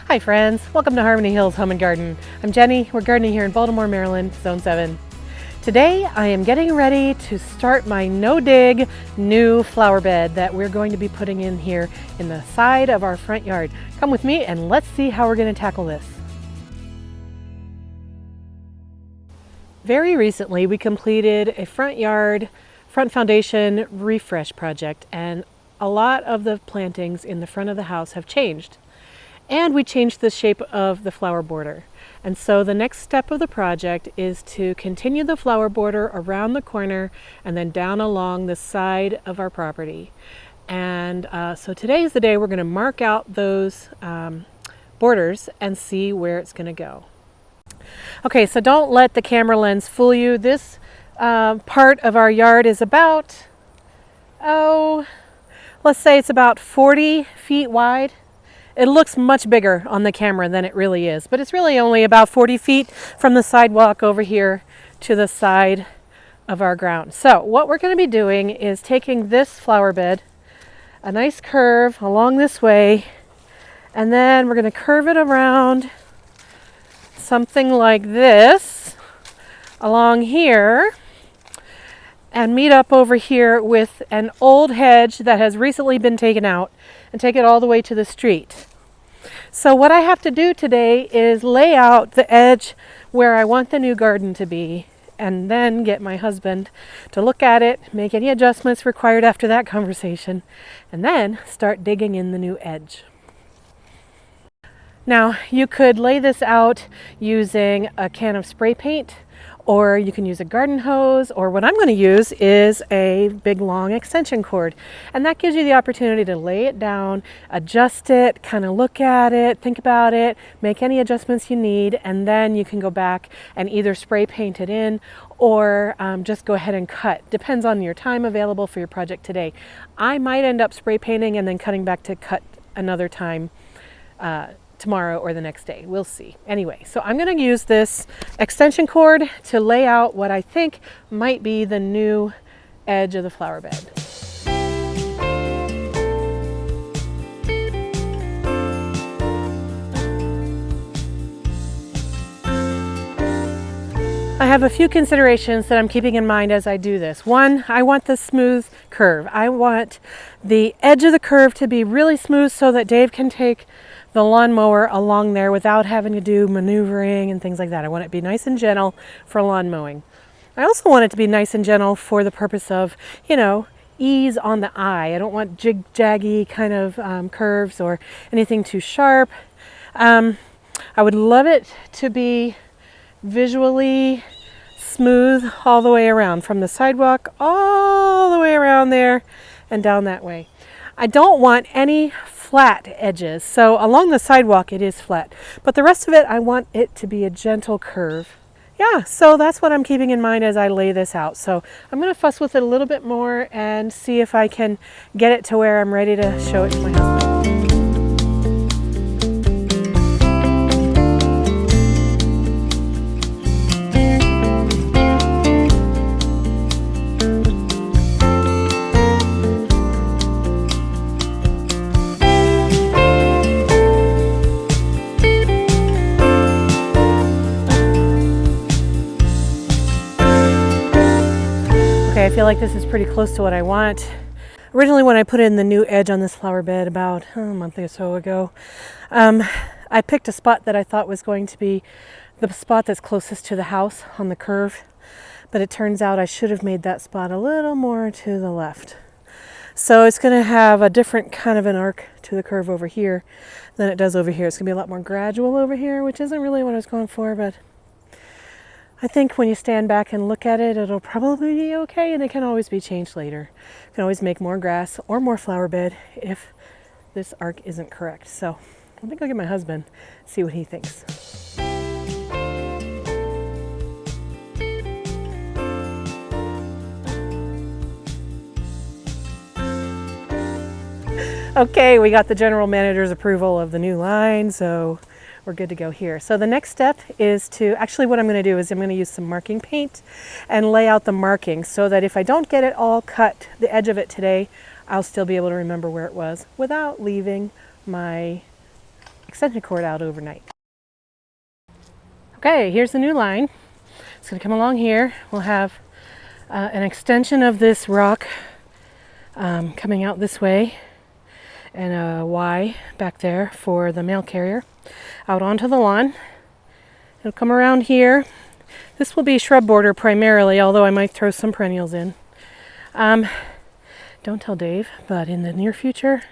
Hi friends, welcome to Harmony Hills Home and Garden. I'm Jenny, we're gardening here in Baltimore, Maryland, Zone 7. Today I am getting ready to start my no-dig new flower bed that we're going to be putting in here in the side of our front yard. Come with me and let's see how we're going to tackle this. Very recently we completed a front foundation refresh project, and a lot of the plantings in the front of the house have changed. And we changed the shape of the flower border. And so the next step of the project is to continue the flower border around the corner and then down along the side of our property. And so today is the day we're going to mark out those borders and see where it's going to go. Okay, so don't let the camera lens fool you. This part of our yard is about, let's say it's about 40 feet wide. It looks much bigger on the camera than it really is, but it's really only about 40 feet from the sidewalk over here to the side of our ground. So what we're going to be doing is taking this flower bed, a nice curve along this way, and then we're going to curve it around something like this along here and meet up over here with an old hedge that has recently been taken out and take it all the way to the street. So what I have to do today is lay out the edge where I want the new garden to be, and then get my husband to look at it, make any adjustments required after that conversation, and then start digging in the new edge. Now, you could lay this out using a can of spray paint, or you can use a garden hose, or what I'm going to use is a big long extension cord. And that gives you the opportunity to lay it down, adjust it, kind of look at it, think about it, make any adjustments you need, and then you can go back and either spray paint it in or just go ahead and cut. Depends on your time available for your project today. I might end up spray painting and then cutting back to cut another time tomorrow or the next day. We'll see. Anyway, so I'm going to use this extension cord to lay out what I think might be the new edge of the flower bed. I have a few considerations that I'm keeping in mind as I do this. One, I want the smooth curve. I want the edge of the curve to be really smooth so that Dave can take the lawnmower along there without having to do maneuvering and things like that. I want it to be nice and gentle for lawn mowing. I also want it to be nice and gentle for the purpose of, ease on the eye. I don't want jig-jaggy kind of curves or anything too sharp. I would love it to be visually smooth all the way around, from the sidewalk all the way around there and down that way. I don't want any flat edges. So along the sidewalk it is flat, but the rest of it I want it to be a gentle curve. Yeah, so that's what I'm keeping in mind as I lay this out. So I'm going to fuss with it a little bit more and see if I can get it to where I'm ready to show it to my husband. I feel like this is pretty close to what I want. Originally, when I put in the new edge on this flower bed about a month or so ago, I picked a spot that I thought was going to be the spot that's closest to the house on the curve, but it turns out I should have made that spot a little more to the left. So it's going to have a different kind of an arc to the curve over here than it does over here. It's going to be a lot more gradual over here, which isn't really what I was going for, but I think when you stand back and look at it, it'll probably be okay, and it can always be changed later. You can always make more grass or more flower bed if this arc isn't correct. So I think I'll get my husband, see what he thinks. Okay, we got the general manager's approval of the new line, so we're good to go here. So the next step is what I'm going to do is I'm going to use some marking paint and lay out the markings so that if I don't get it all cut, the edge of it today, I'll still be able to remember where it was without leaving my extension cord out overnight. Okay, here's the new line. It's going to come along here. We'll have an extension of this rock coming out this way, and a Y back there for the mail carrier out onto the lawn. It'll come around here. This will be shrub border primarily, although I might throw some perennials in. Don't tell Dave, but in the near future,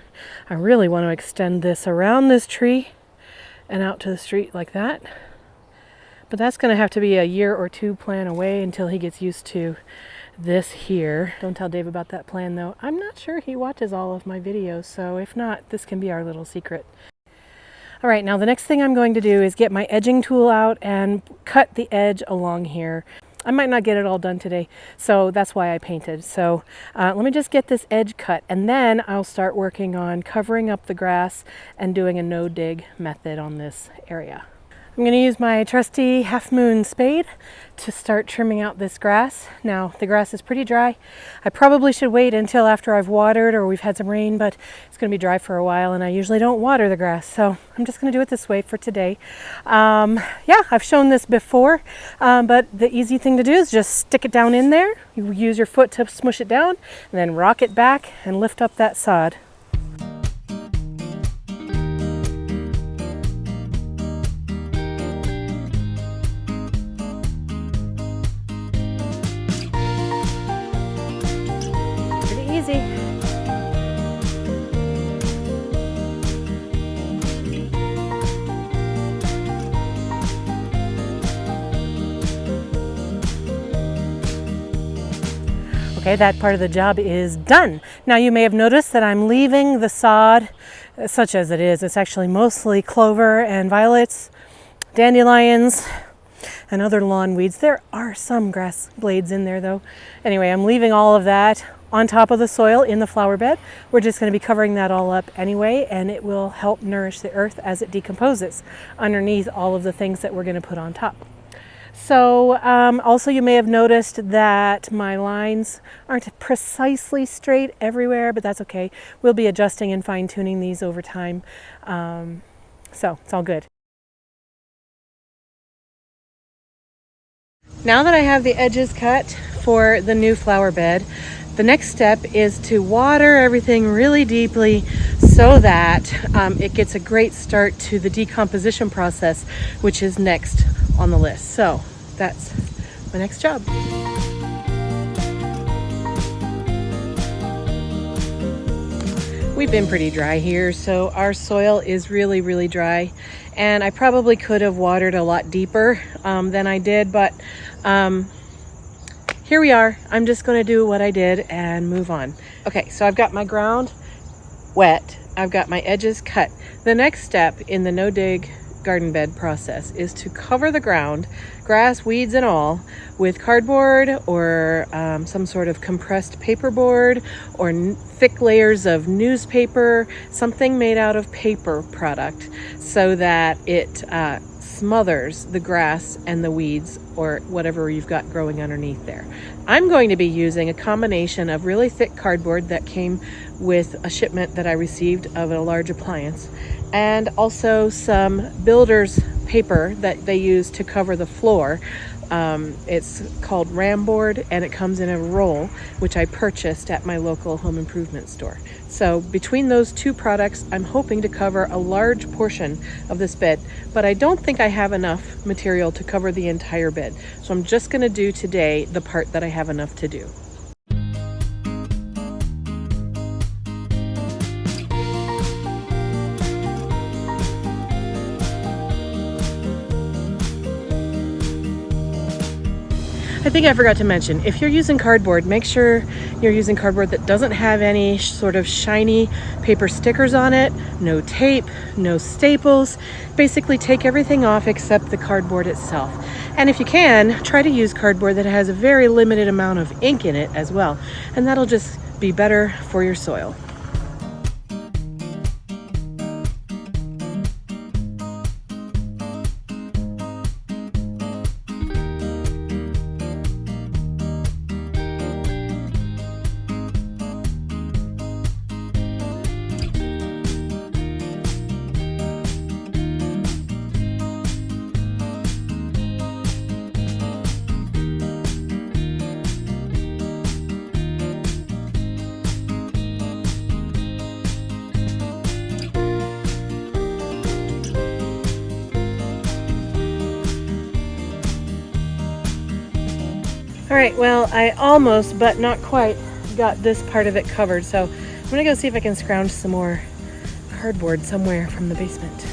I really want to extend this around this tree and out to the street like that. But that's going to have to be a year or two plan away until he gets used to this here. Don't tell Dave about that plan though. I'm not sure he watches all of my videos, so if not, this can be our little secret. All right, now the next thing I'm going to do is get my edging tool out and cut the edge along here. I might not get it all done today, so that's why I painted. So let me just get this edge cut, and then I'll start working on covering up the grass and doing a no-dig method on this area. I'm going to use my trusty Half Moon spade to start trimming out this grass. Now, the grass is pretty dry. I probably should wait until after I've watered or we've had some rain, but it's going to be dry for a while, and I usually don't water the grass, so I'm just going to do it this way for today. Yeah, I've shown this before, but the easy thing to do is just stick it down in there. You use your foot to smush it down, and then rock it back and lift up that sod. Easy. Okay, that part of the job is done. Now you may have noticed that I'm leaving the sod such as it is. It's actually mostly clover and violets, dandelions, and other lawn weeds. There are some grass blades in there though. Anyway, I'm leaving all of that on top of the soil in the flower bed. We're just going to be covering that all up anyway, and it will help nourish the earth as it decomposes underneath all of the things that we're going to put on top. So also you may have noticed that my lines aren't precisely straight everywhere, but that's okay. We'll be adjusting and fine-tuning these over time. So it's all good. Now that I have the edges cut for the new flower bed, the next step is to water everything really deeply so that it gets a great start to the decomposition process, which is next on the list. So that's my next job. We've been pretty dry here, so our soil is really, really dry. And I probably could have watered a lot deeper than I did, but here we are. I'm just going to do what I did and move on. Okay, so I've got my ground wet. I've got my edges cut. The next step in the no-dig garden bed process is to cover the ground, grass, weeds, and all, with cardboard or some sort of compressed paperboard or thick layers of newspaper, something made out of paper product, so that it smothers the grass and the weeds or whatever you've got growing underneath there. I'm going to be using a combination of really thick cardboard that came with a shipment that I received of a large appliance, and also some builder's paper that they use to cover the floor. It's called ram board, and it comes in a roll, which I purchased at my local home improvement store. So between those two products, I'm hoping to cover a large portion of this bed, but I don't think I have enough material to cover the entire bed. So I'm just going to do today the part that I have enough to do. I think I forgot to mention, if you're using cardboard, make sure you're using cardboard that doesn't have any sort of shiny paper stickers on it, no tape, no staples. Basically take everything off except the cardboard itself. And if you can, try to use cardboard that has a very limited amount of ink in it as well, and that'll just be better for your soil. All right, well, I almost, but not quite, got this part of it covered. So I'm gonna go see if I can scrounge some more cardboard somewhere from the basement.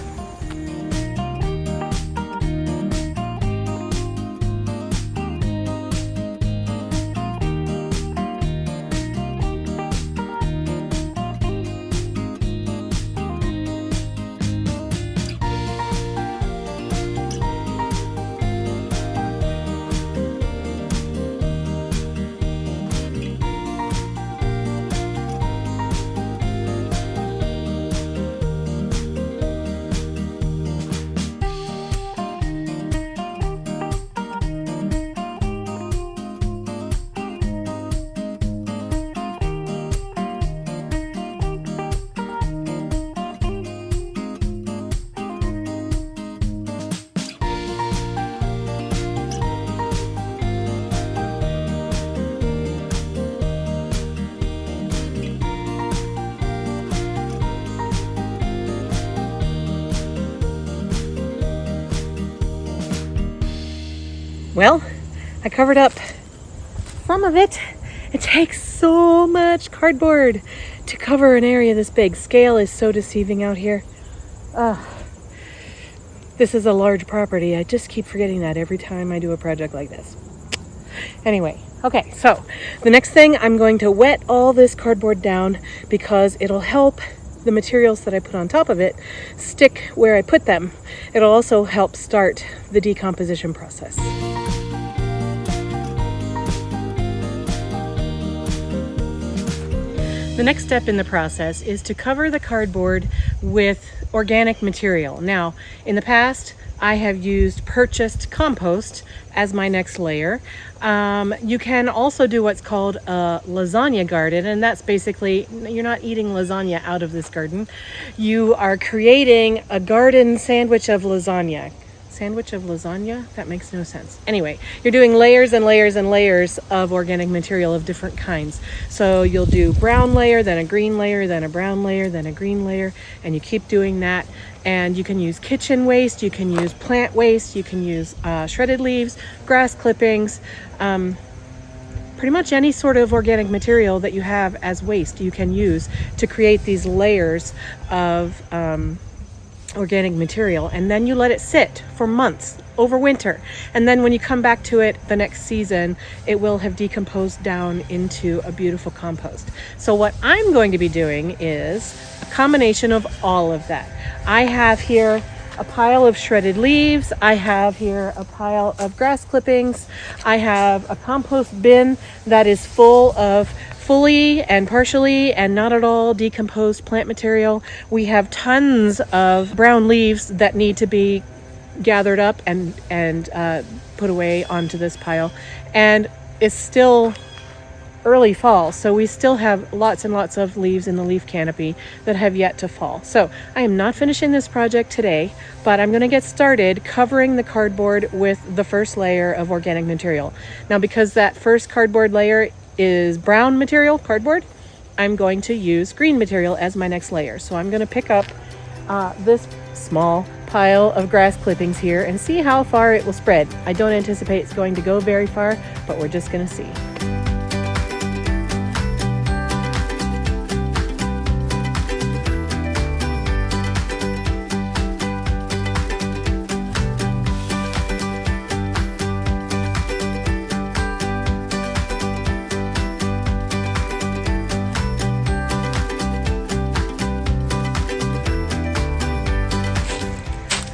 Well, I covered up some of it. It takes so much cardboard to cover an area this big. Scale is so deceiving out here. This is a large property. I just keep forgetting that every time I do a project like this. Anyway, okay, so the next thing, I'm going to wet all this cardboard down because it'll help the materials that I put on top of it stick where I put them. It'll also help start the decomposition process. The next step in the process is to cover the cardboard with organic material. Now, in the past, I have used purchased compost as my next layer. You can also do what's called a lasagna garden, and that's basically, you're not eating lasagna out of this garden. You are creating a garden sandwich of lasagna. Sandwich of lasagna? That makes no sense. Anyway, you're doing layers and layers and layers of organic material of different kinds. So you'll do brown layer, then a green layer, then a brown layer, then a green layer, and you keep doing that. And you can use kitchen waste, you can use plant waste, you can use shredded leaves, grass clippings, pretty much any sort of organic material that you have as waste you can use to create these layers of organic material, and then you let it sit for months over winter, and then when you come back to it the next season, it will have decomposed down into a beautiful compost. So what I'm going to be doing is a combination of all of that. I have here a pile of shredded leaves, I have here a pile of grass clippings, I have a compost bin that is full of fully and partially and not at all decomposed plant material. We have tons of brown leaves that need to be gathered up and put away onto this pile. And it's still early fall, so we still have lots and lots of leaves in the leaf canopy that have yet to fall. So I am not finishing this project today, but I'm going to get started covering the cardboard with the first layer of organic material. Now, because that first cardboard layer is brown material, cardboard, I'm going to use green material as my next layer. So I'm going to pick up this small pile of grass clippings here and see how far it will spread. I don't anticipate it's going to go very far, but we're just going to see.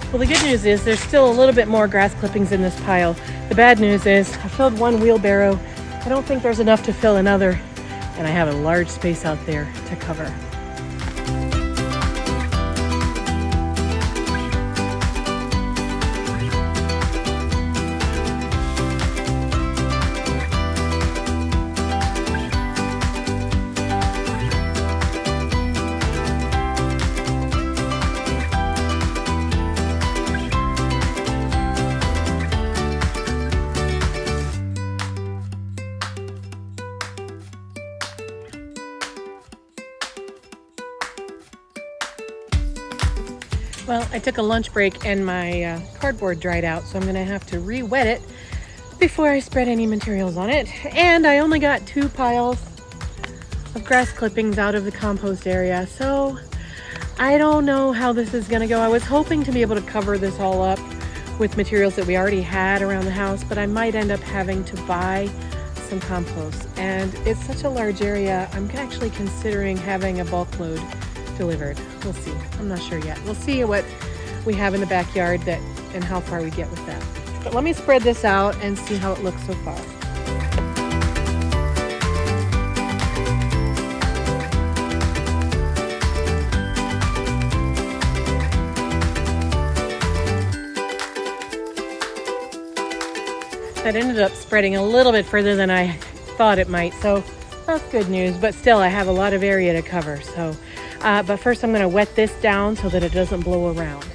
Well, the good news is there's still a little bit more grass clippings in this pile. The bad news is I filled one wheelbarrow. I don't think there's enough to fill another, and I have a large space out there to cover. Well, I took a lunch break and my cardboard dried out, so I'm going to have to re-wet it before I spread any materials on it. And I only got 2 piles of grass clippings out of the compost area, so I don't know how this is gonna go. I was hoping to be able to cover this all up with materials that we already had around the house, but I might end up having to buy some compost. And it's such a large area, I'm actually considering having a bulk load delivered. We'll see. I'm not sure yet. We'll see what we have in the backyard and how far we get with that. But let me spread this out and see how it looks so far. That ended up spreading a little bit further than I thought it might, so that's good news, but still I have a lot of area to cover. So, but first I'm gonna wet this down so that it doesn't blow around.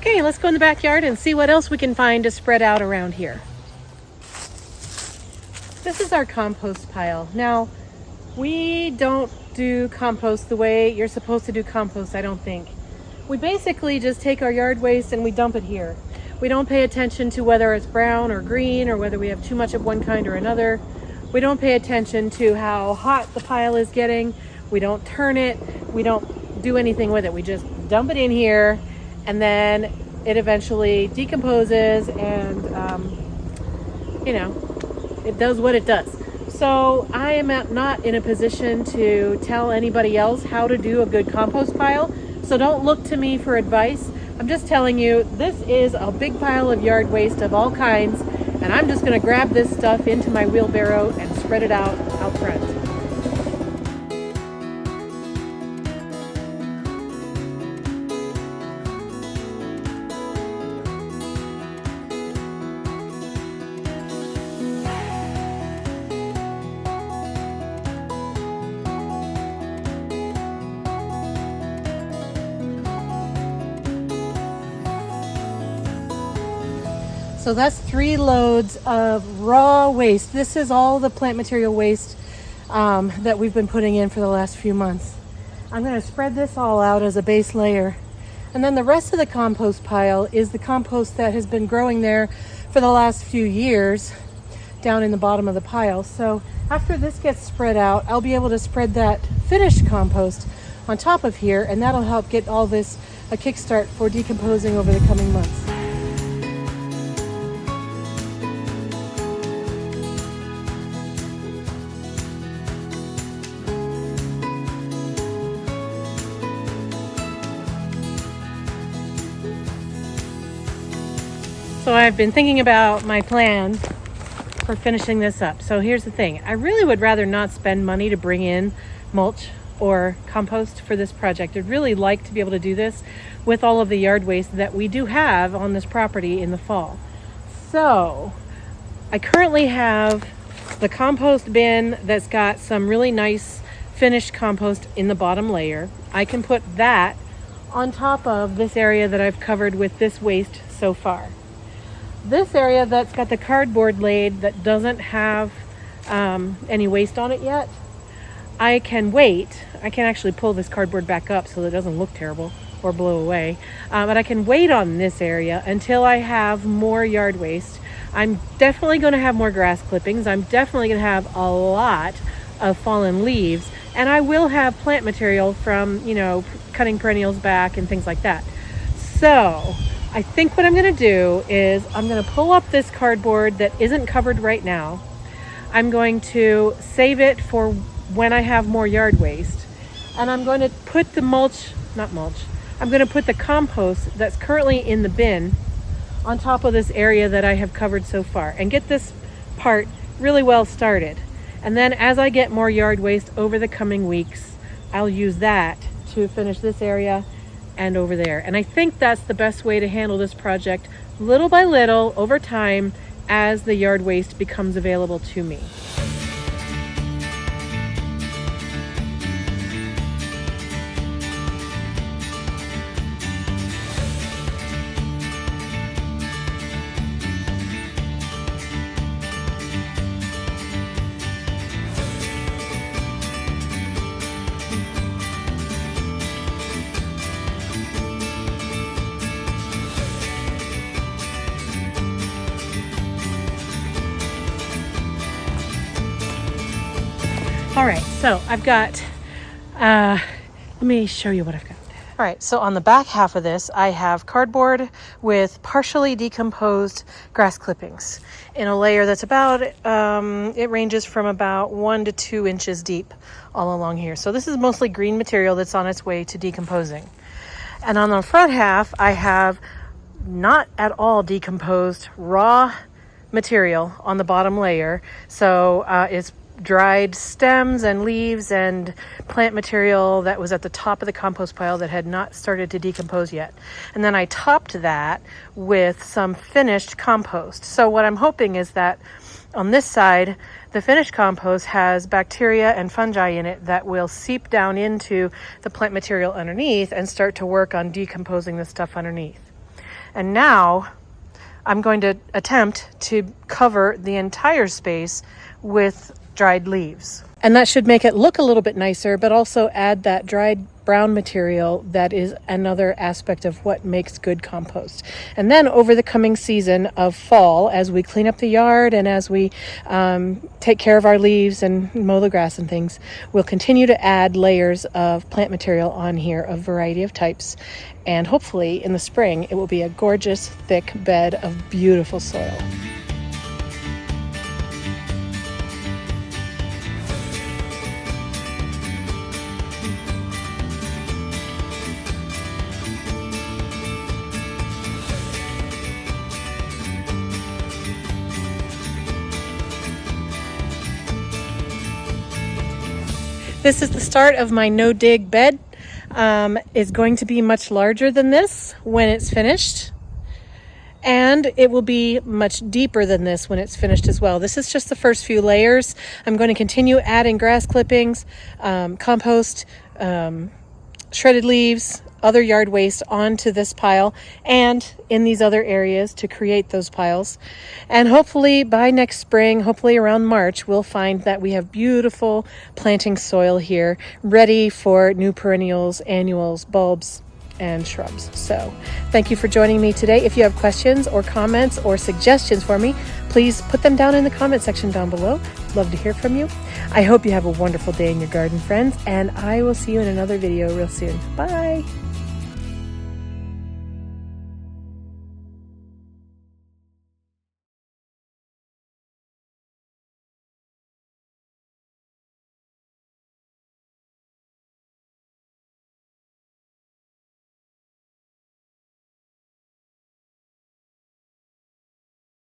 Okay, let's go in the backyard and see what else we can find to spread out around here. This is our compost pile. Now, we don't do compost the way you're supposed to do compost, I don't think. We basically just take our yard waste and we dump it here. We don't pay attention to whether it's brown or green or whether we have too much of one kind or another. We don't pay attention to how hot the pile is getting. We don't turn it. We don't do anything with it. We just dump it in here, and then it eventually decomposes and, it does what it does. So I am not in a position to tell anybody else how to do a good compost pile. So don't look to me for advice. I'm just telling you, this is a big pile of yard waste of all kinds, and I'm just going to grab this stuff into my wheelbarrow and spread it out front. So that's 3 loads of raw waste. This is all the plant material waste that we've been putting in for the last few months. I'm going to spread this all out as a base layer. And then the rest of the compost pile is the compost that has been growing there for the last few years down in the bottom of the pile. So after this gets spread out, I'll be able to spread that finished compost on top of here, and that'll help get all this a kickstart for decomposing over the coming months. So I've been thinking about my plan for finishing this up. So here's the thing. I really would rather not spend money to bring in mulch or compost for this project. I'd really like to be able to do this with all of the yard waste that we do have on this property in the fall. So I currently have the compost bin that's got some really nice finished compost in the bottom layer. I can put that on top of this area that I've covered with this waste so far. This area that's got the cardboard laid that doesn't have any waste on it yet, I can wait. I can actually pull this cardboard back up so that it doesn't look terrible or blow away. But I can wait on this area until I have more yard waste. I'm definitely going to have more grass clippings. I'm definitely going to have a lot of fallen leaves. And I will have plant material from, cutting perennials back and things like that. So I think what I'm going to do is I'm going to pull up this cardboard that isn't covered right now. I'm going to save it for when I have more yard waste. And I'm going to put I'm going to put the compost that's currently in the bin on top of this area that I have covered so far and get this part really well started. And then as I get more yard waste over the coming weeks, I'll use that to finish this area and over there. And I think that's the best way to handle this project, little by little over time as the yard waste becomes available to me. All right, so I've got, let me show you what I've got. All right, so on the back half of this, I have cardboard with partially decomposed grass clippings in a layer that's about, it ranges from about 1 to 2 inches deep all along here. So this is mostly green material that's on its way to decomposing. And on the front half, I have not at all decomposed raw material on the bottom layer. So it's dried stems and leaves and plant material that was at the top of the compost pile that had not started to decompose yet. And then I topped that with some finished compost. So what I'm hoping is that on this side, the finished compost has bacteria and fungi in it that will seep down into the plant material underneath and start to work on decomposing the stuff underneath. And now I'm going to attempt to cover the entire space with dried leaves. And that should make it look a little bit nicer, but also add that dried brown material that is another aspect of what makes good compost. And then over the coming season of fall, as we clean up the yard and as we take care of our leaves and mow the grass and things, we'll continue to add layers of plant material on here of variety of types. And hopefully in the spring, it will be a gorgeous, thick bed of beautiful soil. This is the start of my no-dig bed. It's going to be much larger than this when it's finished. And it will be much deeper than this when it's finished as well. This is just the first few layers. I'm going to continue adding grass clippings, compost, shredded leaves, other yard waste onto this pile and in these other areas to create those piles. And hopefully by next spring, hopefully around March, we'll find that we have beautiful planting soil here ready for new perennials, annuals, bulbs, and shrubs. So thank you for joining me today. If you have questions or comments or suggestions for me, please put them down in the comment section down below. Love to hear from you. I hope you have a wonderful day in your garden, friends, and I will see you in another video real soon. Bye.